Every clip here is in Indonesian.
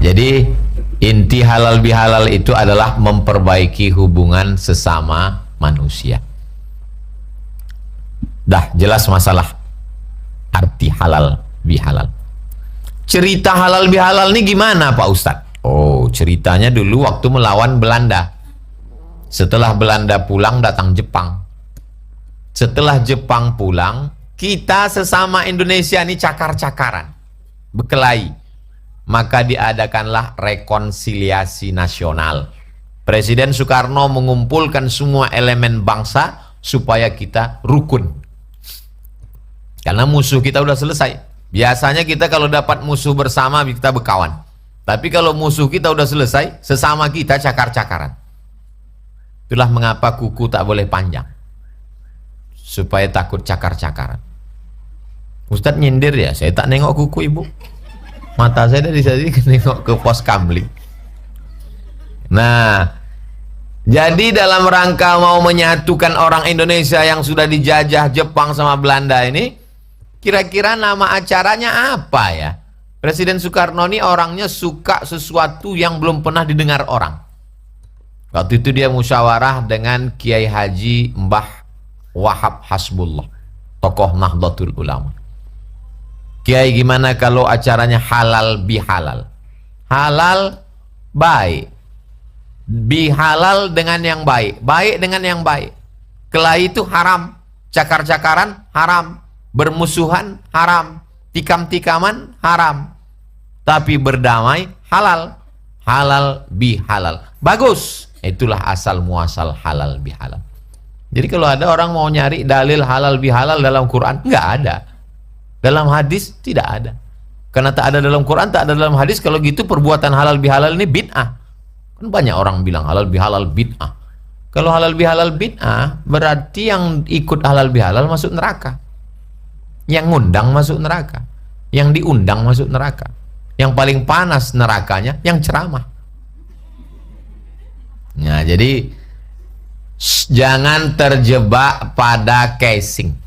Jadi inti halal bihalal itu adalah memperbaiki hubungan sesama manusia. Dah jelas masalah arti halal bihalal. Cerita halal bihalal ini gimana Pak Ustadz? Oh, ceritanya dulu waktu melawan Belanda. Setelah Belanda pulang, datang Jepang. Setelah Jepang pulang, kita sesama Indonesia ini cakar-cakaran, berkelahi. Maka diadakanlah rekonsiliasi nasional. Presiden Soekarno mengumpulkan semua elemen bangsa supaya kita rukun. Karena musuh kita udah selesai. Biasanya kita kalau dapat musuh bersama kita berkawan. Tapi kalau musuh kita udah selesai, sesama kita cakar-cakaran. Itulah mengapa kuku tak boleh panjang, supaya takut cakar-cakaran. Ustadz nyindir ya, saya tak nengok kuku ibu. Mata saya dari tadi nengok ke pos kamling. Nah, jadi dalam rangka mau menyatukan orang Indonesia yang sudah dijajah Jepang sama Belanda ini, kira-kira nama acaranya apa ya? Presiden Soekarno ini orangnya suka sesuatu yang belum pernah didengar orang. Waktu itu dia musyawarah dengan Kiai Haji Mbah Wahab Hasbullah, tokoh Nahdlatul Ulama. Kiai, gimana kalau acaranya halal bihalal? Halal baik, bihalal dengan yang baik, baik dengan yang baik. Kelahi itu haram, cakar-cakaran haram, bermusuhan haram, tikam-tikaman haram. Tapi berdamai halal, halal bihalal. Bagus, itulah asal muasal halal bihalal. Jadi kalau ada orang mau nyari dalil halal bihalal dalam Quran, nggak ada. Dalam hadis tidak ada. Karena tak ada dalam Quran, tak ada dalam hadis. Kalau gitu perbuatan halal bihalal ini bid'ah. Kan banyak orang bilang halal bihalal bid'ah. Kalau halal bihalal bid'ah, berarti yang ikut halal bihalal masuk neraka. Yang ngundang masuk neraka. Yang diundang masuk neraka. Yang paling panas nerakanya yang ceramah. Nah, jadi jangan terjebak pada casing.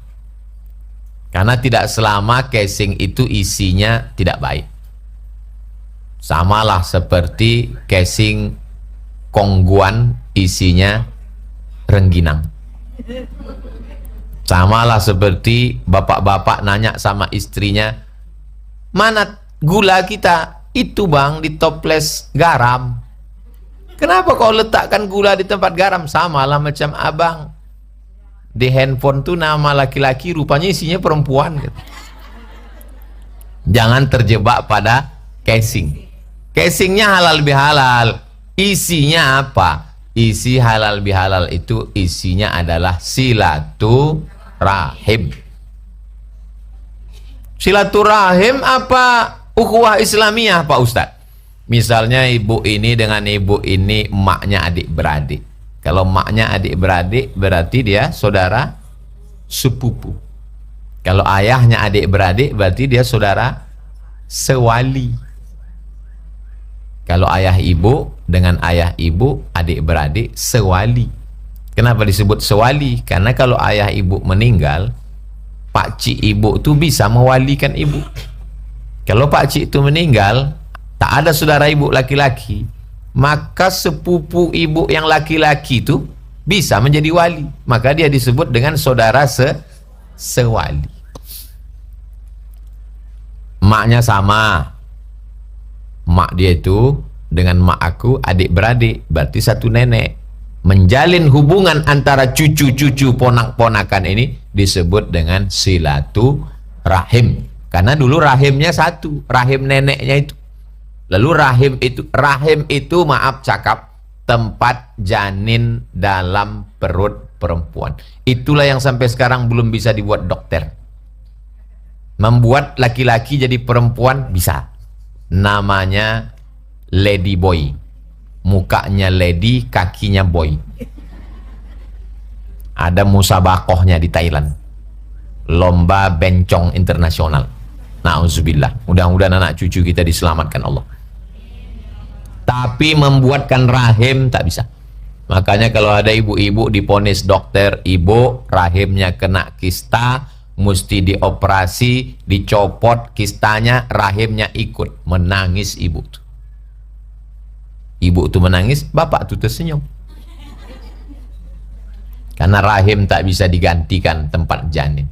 Karena tidak selama casing itu isinya tidak baik. Samalah seperti casing kongguan isinya rengginang. Samalah seperti bapak-bapak nanya sama istrinya, mana gula kita? Itu bang, di toples garam. Kenapa kau letakkan gula di tempat garam? Samalah macam abang. Di handphone tuh nama laki-laki, rupanya isinya perempuan gitu. Jangan terjebak pada casing. Casingnya halal bihalal. Isinya apa? Isi halal bihalal itu isinya adalah silaturahim. Silaturahim apa? Ukhuwah Islamiyah Pak Ustadz. Misalnya ibu ini dengan ibu ini emaknya adik-beradik. Kalau emaknya adik-beradik berarti dia saudara sepupu. Kalau ayahnya adik-beradik berarti dia saudara sewali. Kalau ayah ibu dengan ayah ibu adik-beradik sewali. Kenapa disebut sewali? Karena kalau ayah ibu meninggal, pakcik ibu itu bisa mewalikan ibu. Kalau pakcik itu meninggal, tak ada saudara ibu laki-laki, maka sepupu ibu yang laki-laki itu bisa menjadi wali. Maka dia disebut dengan saudara sewali. Maknya sama. Mak dia itu dengan mak aku adik-beradik, berarti satu nenek. Menjalin hubungan antara cucu-cucu ponak-ponakan ini disebut dengan silaturahim. Karena dulu rahimnya satu, rahim neneknya itu. Lalu rahim itu maaf cakap, tempat janin dalam perut perempuan. Itulah yang sampai sekarang belum bisa dibuat dokter. Membuat laki-laki jadi perempuan bisa. Namanya lady boy. Mukanya lady, kakinya boy. Ada musabakohnya di Thailand. Lomba bencong internasional. Na'udzubillah. Mudah-mudahan anak cucu kita diselamatkan Allah. tapi membuatkan rahim tak bisa. Makanya kalau ada ibu-ibu diponis dokter, ibu rahimnya kena kista, mesti dioperasi, dicopot kistanya, rahimnya ikut. Menangis ibu tuh. Ibu tuh menangis, bapak tuh tersenyum. Karena rahim tak bisa digantikan tempat janin.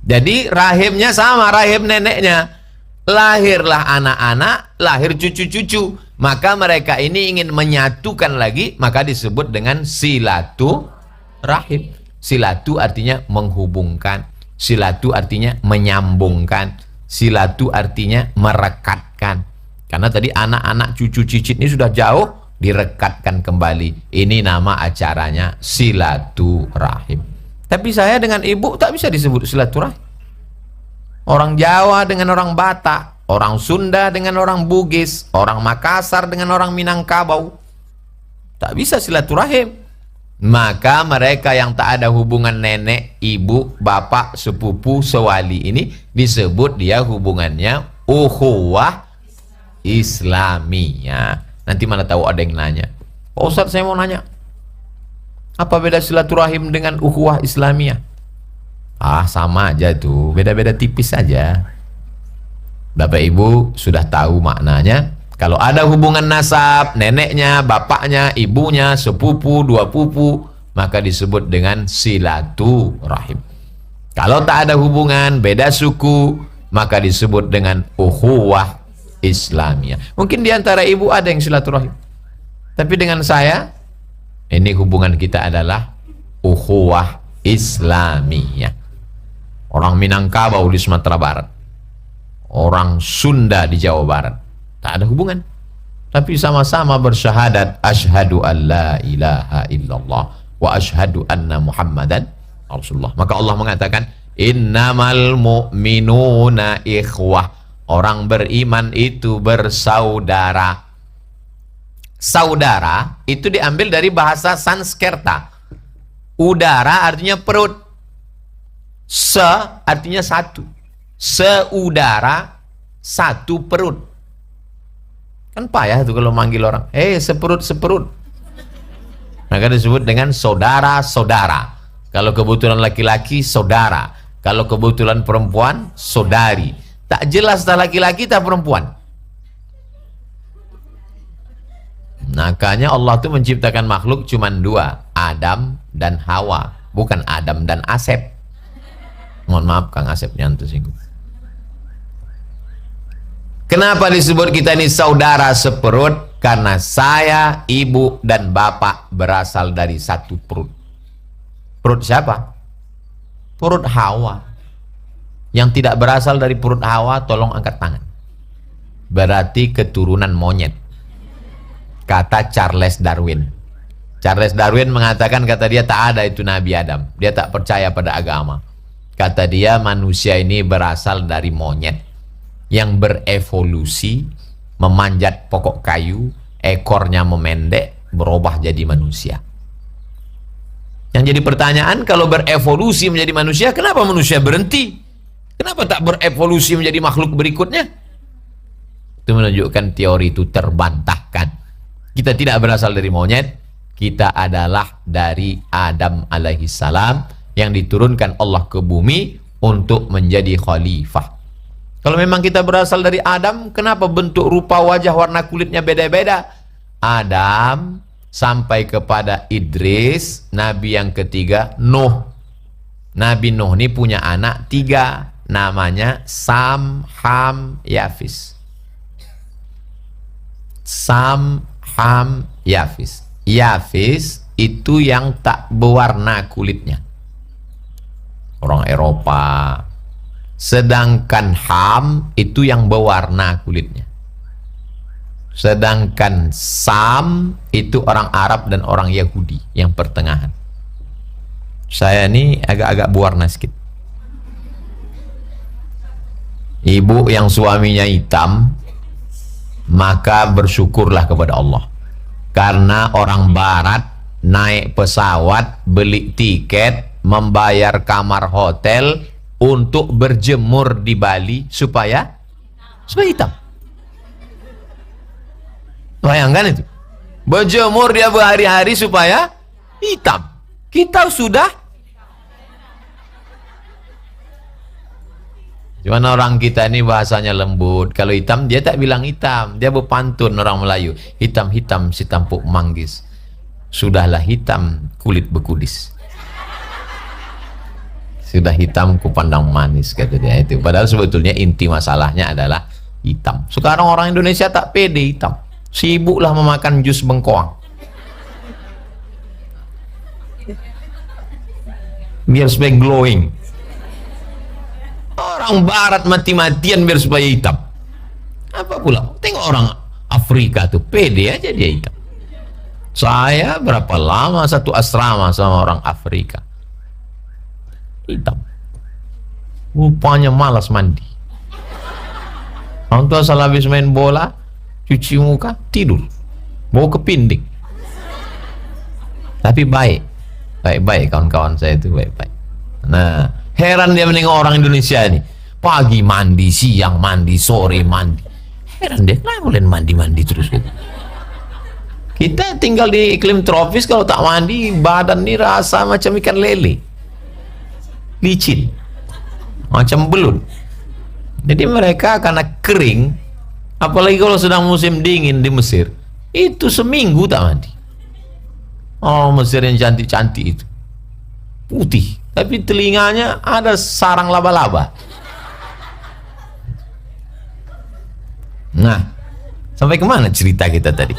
Jadi rahimnya sama, rahim neneknya. Lahirlah anak-anak, lahir cucu-cucu. Maka mereka ini ingin menyatukan lagi, maka disebut dengan silaturahim. Silatu artinya menghubungkan, silatu artinya menyambungkan, silatu artinya merekatkan. Karena tadi anak-anak cucu cicit ini sudah jauh, direkatkan kembali. Ini nama acaranya silaturahim. Tapi saya dengan ibu tak bisa disebut silaturahim. Orang Jawa dengan orang Batak, orang Sunda dengan orang Bugis, orang Makassar dengan orang Minangkabau, tak bisa silaturahim. Maka mereka yang tak ada hubungan nenek, ibu, bapak, sepupu, sewali ini disebut dia hubungannya ukhuwah Islamiyah. Nanti mana tahu ada yang nanya, Pak Ustadz saya mau nanya, apa beda silaturahim dengan ukhuwah Islamiyah? Ah, sama aja tuh, beda-beda tipis saja. Bapak Ibu sudah tahu maknanya. Kalau ada hubungan nasab, neneknya, bapaknya, ibunya, sepupu, dua pupu, maka disebut dengan silaturahim. Kalau tak ada hubungan, beda suku, maka disebut dengan ukhuwah Islamiyah. Mungkin diantara ibu ada yang silaturahim, tapi dengan saya, ini hubungan kita adalah ukhuwah Islamiyah. Orang Minangkabau di Sumatera Barat, orang Sunda di Jawa Barat, tak ada hubungan, tapi sama-sama bersyahadat asyhadu an la ilaha illallah wa asyhadu anna muhammadan rasulullah. Maka Allah mengatakan innamal mu'minuna ikhwah. Orang beriman itu bersaudara. Saudara itu diambil dari bahasa Sanskerta. Udara artinya perut, se artinya satu, seudara, satu perut. Kan payah tuh kalau manggil orang, seperut-seperut. Maka disebut dengan saudara-saudara. Kalau kebetulan laki-laki, saudara. Kalau kebetulan perempuan, saudari. Tak jelas tak laki-laki tak perempuan. Makanya Allah tuh menciptakan makhluk cuman dua, Adam dan Hawa, bukan Adam dan Asep. Mohon maaf Kang Asep nyantu singgung. Kenapa disebut kita ini saudara seperut? Karena saya, ibu, dan bapak berasal dari satu perut. Perut siapa? Perut Hawa. Yang tidak berasal dari perut Hawa, tolong angkat tangan. Berarti keturunan monyet. Kata Charles Darwin. Charles Darwin mengatakan, kata dia tak ada itu Nabi Adam. Dia tak percaya pada agama. Kata dia manusia ini berasal dari monyet yang berevolusi, memanjat pokok kayu, ekornya memendek, berubah jadi manusia. Yang jadi pertanyaan, kalau berevolusi menjadi manusia, kenapa manusia berhenti? Kenapa tak berevolusi menjadi makhluk berikutnya? Itu menunjukkan teori itu terbantahkan. Kita tidak berasal dari monyet, kita adalah dari Adam alaihissalam yang diturunkan Allah ke bumi untuk menjadi khalifah. Kalau memang kita berasal dari Adam, kenapa bentuk rupa wajah warna kulitnya beda-beda? Adam sampai kepada Idris, Nabi yang ketiga Nuh. Nabi Nuh ini punya anak 3, namanya Sam, Ham, Yafis. Sam, Ham, Yafis. Yafis itu yang tak berwarna kulitnya, orang Eropa. Sedangkan Ham itu yang berwarna kulitnya. Sedangkan Sam itu orang Arab dan orang Yahudi yang pertengahan. Saya ini agak-agak berwarna sedikit. Ibu yang suaminya hitam, maka bersyukurlah kepada Allah. Karena orang barat naik pesawat, beli tiket, membayar kamar hotel untuk berjemur di Bali supaya hitam. Bayangkan itu. Berjemur dia berhari-hari supaya hitam. Kita sudah. Cuman orang kita ini bahasanya lembut. Kalau hitam dia tak bilang hitam, dia berpantun orang Melayu. Hitam-hitam si tampuk manggis. Sudahlah hitam kulit bekudis. Sudah hitam ku pandang manis, kata dia itu. Padahal sebetulnya inti masalahnya adalah hitam. Sekarang orang Indonesia tak pede hitam. Sibuklah memakan jus bengkoang. Biar supaya glowing. Orang barat mati-matian biar supaya hitam. Apa pula? Tengok orang Afrika tuh pede aja dia hitam. Saya berapa lama satu asrama sama orang Afrika. Hitam. Rupanya malas mandi. Orang tua asal habis main bola, cuci muka, tidur. Mau ke pinding. Tapi baik. Baik-baik kawan-kawan saya itu baik-baik. Nah, heran dia menengok orang Indonesia ini. Pagi mandi, siang mandi, sore mandi. Heran dia, kenapa boleh mandi-mandi terus gitu. Kita tinggal di iklim tropis, kalau tak mandi badan ini rasa macam ikan lele, licin, macam belut. Jadi mereka karena kering, apalagi kalau sedang musim dingin di Mesir, itu seminggu tak mandi. Oh, Mesir yang cantik-cantik itu putih, tapi telinganya ada sarang laba-laba. Nah, sampai kemana cerita kita tadi?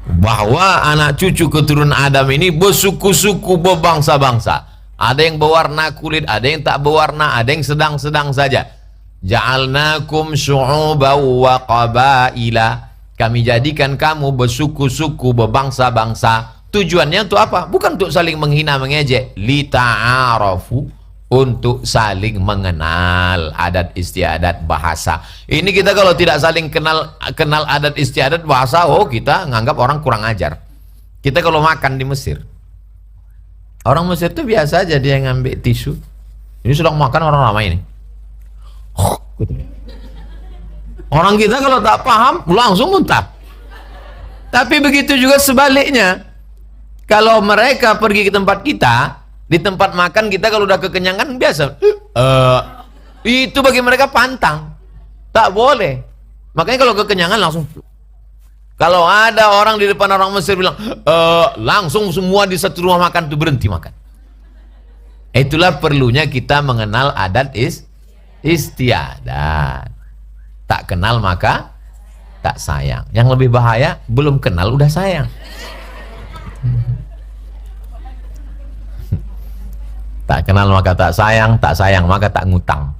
Bahwa anak cucu keturunan Adam ini bersuku-suku, berbangsa-bangsa. Ada yang berwarna kulit, ada yang tak berwarna, ada yang sedang-sedang saja. Ja'alnakum syu'uban wa qabaila. Kami jadikan kamu bersuku-suku, berbangsa-bangsa. Tujuannya untuk apa? Bukan untuk saling menghina, mengejek. Lita'arafu, untuk saling mengenal adat istiadat bahasa. Ini kita kalau tidak saling kenal adat istiadat bahasa, oh kita nganggap orang kurang ajar. Kita kalau makan di Mesir, orang Mesir itu biasa aja dia ngambil tisu. Ini sedang makan orang ramai ini. Orang kita kalau tak paham langsung muntah. Tapi begitu juga sebaliknya. Kalau mereka pergi ke tempat kita, di tempat makan kita kalau udah kekenyangan biasa. Itu bagi mereka pantang. Tak boleh. Makanya kalau kekenyangan langsung. Kalau ada orang di depan orang Mesir bilang, langsung semua di satu rumah makan itu berhenti makan. Itulah perlunya kita mengenal adat istiadat. Tak kenal maka tak sayang. Yang lebih bahaya, belum kenal udah sayang. Tak kenal maka tak sayang maka tak ngutang.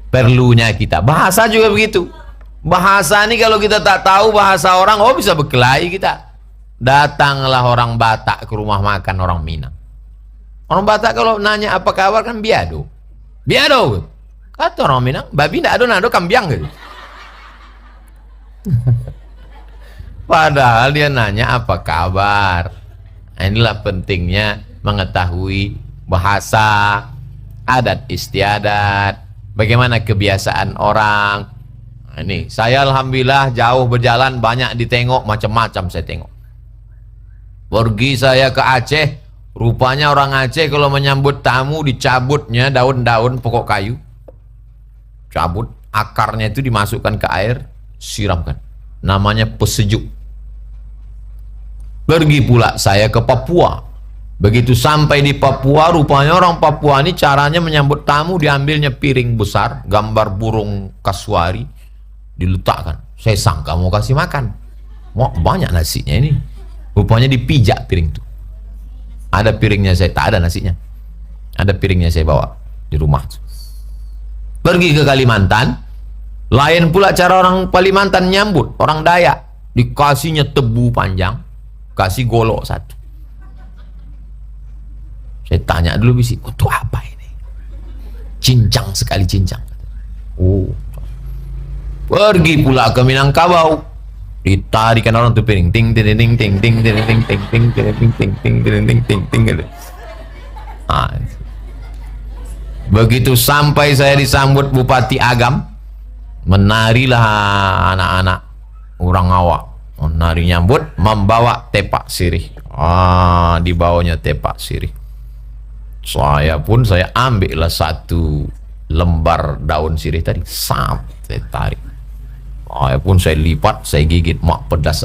Perlunya kita. Bahasa juga begitu. Bahasa ini kalau kita tak tahu bahasa orang, oh bisa berkelahi kita. Datanglah orang Batak ke rumah makan orang Minang. Orang Batak kalau nanya apa kabar kan biado. Biado. Kata orang Minang, babi ndak ada nado kambiang gitu. Padahal dia nanya apa kabar. Nah, inilah pentingnya mengetahui bahasa, adat istiadat, bagaimana kebiasaan orang. Nah, ini saya alhamdulillah jauh berjalan banyak ditengok, macam-macam saya tengok. Pergi saya ke Aceh, rupanya orang Aceh kalau menyambut tamu dicabutnya daun-daun pokok kayu, cabut akarnya itu dimasukkan ke air, siramkan, namanya pesejuk. Pergi pula saya ke Papua. Begitu sampai di Papua, rupanya orang Papua ini caranya menyambut tamu, diambilnya piring besar, gambar burung kasuari, diletakkan. Saya sangka mau kasih makan. Wah, banyak nasinya ini. Rupanya dipijak piring itu. Ada piringnya saya, tak ada nasinya. Ada piringnya saya bawa di rumah. Pergi ke Kalimantan, lain pula cara orang Kalimantan nyambut, orang Dayak. Dikasihnya tebu panjang, kasih golok satu. Saya tanya dulu bisi, untuk apa ini? Cincang sekali cincang. Oh. Pergi pula ke Minangkabau, ditarikan orang tuh piring, ting ting ting ting ting ting ting ting ting ting ting ting ting ting ting ting. Begitu sampai saya disambut Bupati Agam, menarilah anak-anak orang awak nari nyambut membawa tepak sirih. Dibawanya tepak sirih. Saya ambillah satu lembar daun sirih tadi, saya tarik. Saya lipat, saya gigit, mak pedas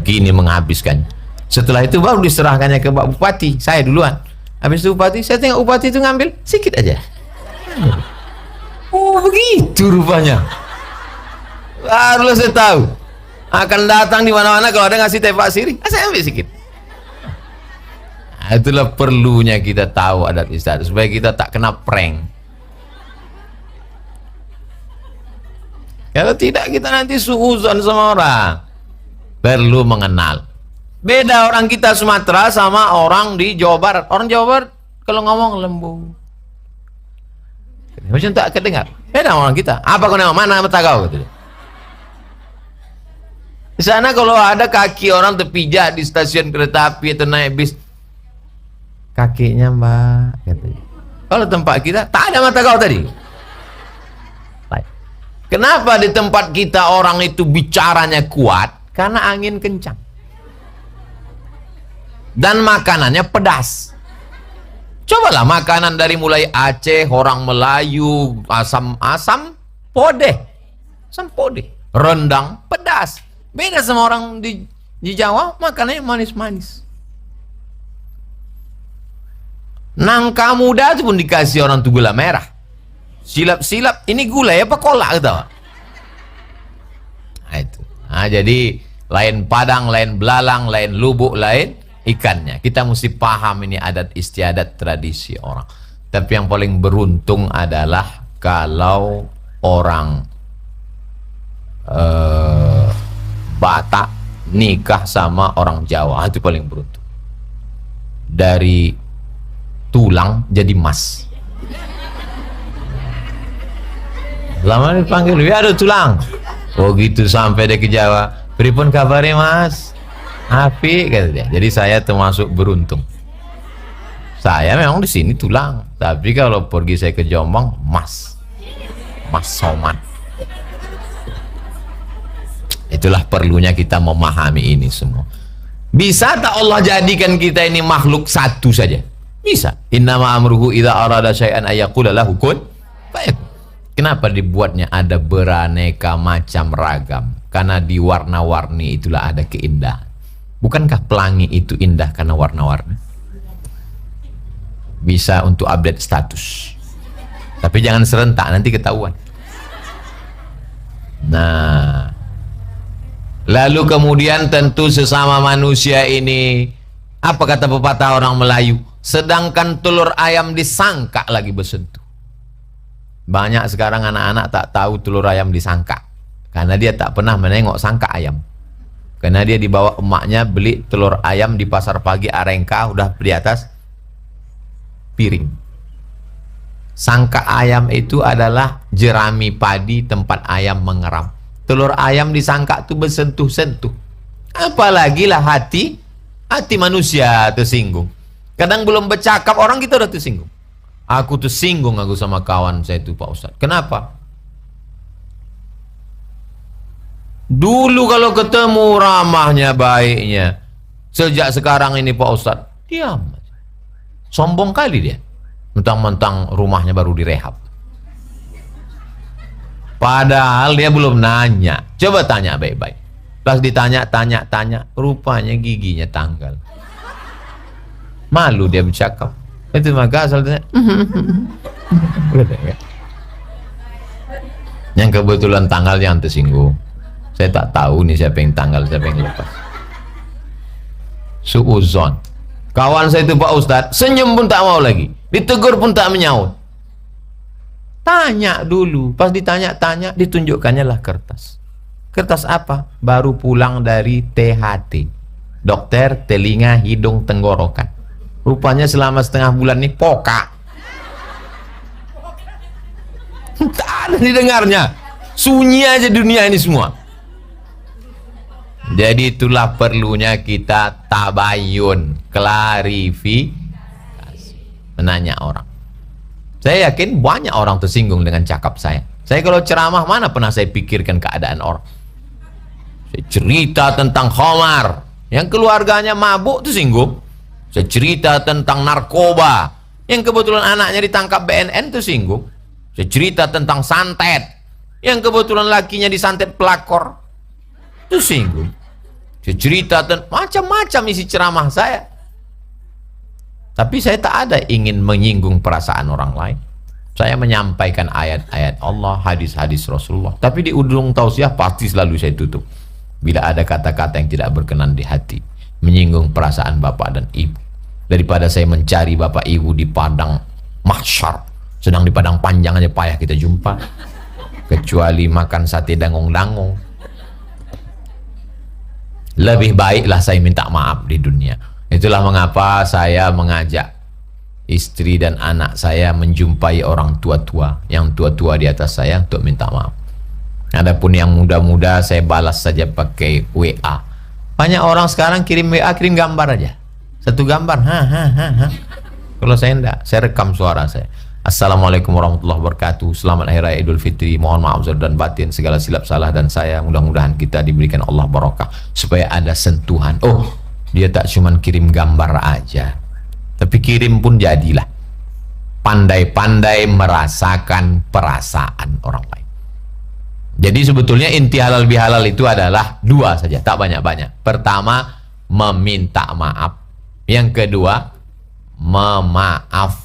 gini menghabiskan. Setelah itu baru diserahkannya ke Pak Bupati, saya duluan. Habis itu Bupati, saya tengok Bupati itu ngambil sedikit aja. Oh begitu rupanya. Baru saya tahu akan datang di mana-mana kalau ada ngasih tepak sirih, saya ambil sedikit. Itulah perlunya kita tahu adat istiadat supaya kita tak kena prank. Kalau tidak kita nanti suuzon sama orang. Perlu mengenal. Beda orang kita Sumatera sama orang di Jawa Barat. Orang Jawa Barat kalau ngomong lembut. Macam tak kedengar. Beda orang kita. Apa kau nengok? Mana mata kau? Gitu. Di sana kalau ada kaki orang terpijak di stasiun kereta api atau naik bis, kakinya mbak, katanya. Kalau tempat kita tak ada mata kau tadi. Kenapa di tempat kita orang itu bicaranya kuat? Karena angin kencang dan makanannya pedas. Cobalah makanan dari mulai Aceh, orang Melayu, asam podeh, rendang pedas. Beda sama orang di Jawa, makanannya manis-manis. Nangka muda itu pun dikasih orang tuh gula merah. Silap-silap, ini gula ya apa kolak gitu. Nah, itu. Nah, jadi lain Padang, lain belalang, lain lubuk, lain ikannya. Kita mesti paham ini adat istiadat tradisi orang. Tapi yang paling beruntung adalah kalau orang Batak nikah sama orang Jawa, itu paling beruntung. Dari tulang jadi emas. Lama dipanggil, ya ada tulang. Oh gitu sampai dia ke Jawa. Pripun kabarnya mas? Api kata dia. Jadi saya termasuk beruntung. Saya memang di sini tulang, tapi kalau pergi saya ke Jombang, emas soman. Itulah perlunya kita memahami ini semua. Bisa tak Allah jadikan kita ini makhluk satu saja? Bisa. Innama amruhu idza arada syai'an ayyaqula lahu kun fayakun. Kenapa dibuatnya ada beraneka macam ragam? Karena di warna-warni itulah ada keindahan. Bukankah pelangi itu indah karena warna-warni? Bisa untuk update status. Tapi jangan serentak, nanti ketahuan. Nah, lalu kemudian tentu sesama manusia ini, apa kata pepatah orang Melayu? Sedangkan telur ayam disangka lagi bersentuh. Banyak sekarang anak-anak tak tahu telur ayam disangka, karena dia tak pernah menengok sangka ayam. Karena dia dibawa emaknya beli telur ayam di pasar pagi Arengka, udah di atas piring. Sangka ayam itu adalah jerami padi tempat ayam mengeram. Telur ayam disangka itu bersentuh-sentuh. Apalagi lah hati manusia tersinggung. Kadang belum bercakap orang kita udah tersinggung. Aku tersinggung aku sama kawan saya itu Pak Ustadz. Kenapa? Dulu kalau ketemu ramahnya, baiknya. Sejak sekarang ini Pak Ustadz diam. Sombong kali dia. Mentang-mentang rumahnya baru direhab. Padahal dia belum nanya. Coba tanya baik-baik. Pas ditanya, tanya, rupanya giginya tanggal. Malu dia bercakap. Itu maka asalnya. Yang kebetulan tanggal yang tersinggung. Saya tak tahu nih siapa yang tanggal, siapa yang lepas. Suuzon. Kawan saya itu Pak Ustadz, senyum pun tak mau lagi. Ditegur pun tak menyaut. Tanya dulu. Pas ditanya-tanya, ditunjukkannya lah kertas. Kertas apa? Baru pulang dari THT, dokter telinga hidung tenggorokan. Rupanya selama setengah bulan ini poka. Tak ada didengarnya. Sunyi aja dunia ini semua. Jadi itulah perlunya kita tabayun, klarifikasi, menanya orang. Saya yakin banyak orang tersinggung dengan cakap saya. Saya kalau ceramah mana pernah saya pikirkan keadaan orang. Saya cerita tentang khamar, yang keluarganya mabuk tersinggung. Saya cerita tentang narkoba, yang kebetulan anaknya ditangkap BNN tersinggung. Saya cerita tentang santet, yang kebetulan lakinya disantet pelakor tersinggung. Saya cerita tentang macam-macam isi ceramah saya. Tapi saya tak ada ingin menyinggung perasaan orang lain. Saya menyampaikan ayat-ayat Allah, hadis-hadis Rasulullah. Tapi di ujung tausiah pasti selalu saya tutup. Bila ada kata-kata yang tidak berkenan di hati, menyinggung perasaan bapak dan ibu. Daripada saya mencari bapak ibu di padang mahsyar, sedang di padang panjang aja payah kita jumpa. Kecuali makan sate dangong-dangong. Lebih baiklah saya minta maaf di dunia. Itulah mengapa saya mengajak istri dan anak saya menjumpai orang tua-tua, yang tua-tua di atas saya, untuk minta maaf. Adapun yang muda-muda saya balas saja pakai WA. Banyak orang sekarang kirim WA, kirim gambar aja. Satu gambar, Kalau saya enggak, saya rekam suara saya. Assalamualaikum warahmatullahi wabarakatuh. Selamat Hari Raya Idul Fitri. Mohon maaf zahir dan batin segala silap salah dan saya. Mudah-mudahan kita diberikan Allah barokah supaya ada sentuhan. Oh, dia tak cuma kirim gambar aja, tapi kirim pun jadilah. Pandai-pandai merasakan perasaan orang lain. Jadi sebetulnya inti halal bihalal itu adalah dua saja, tak banyak-banyak. Pertama, meminta maaf. Yang kedua, memaaf.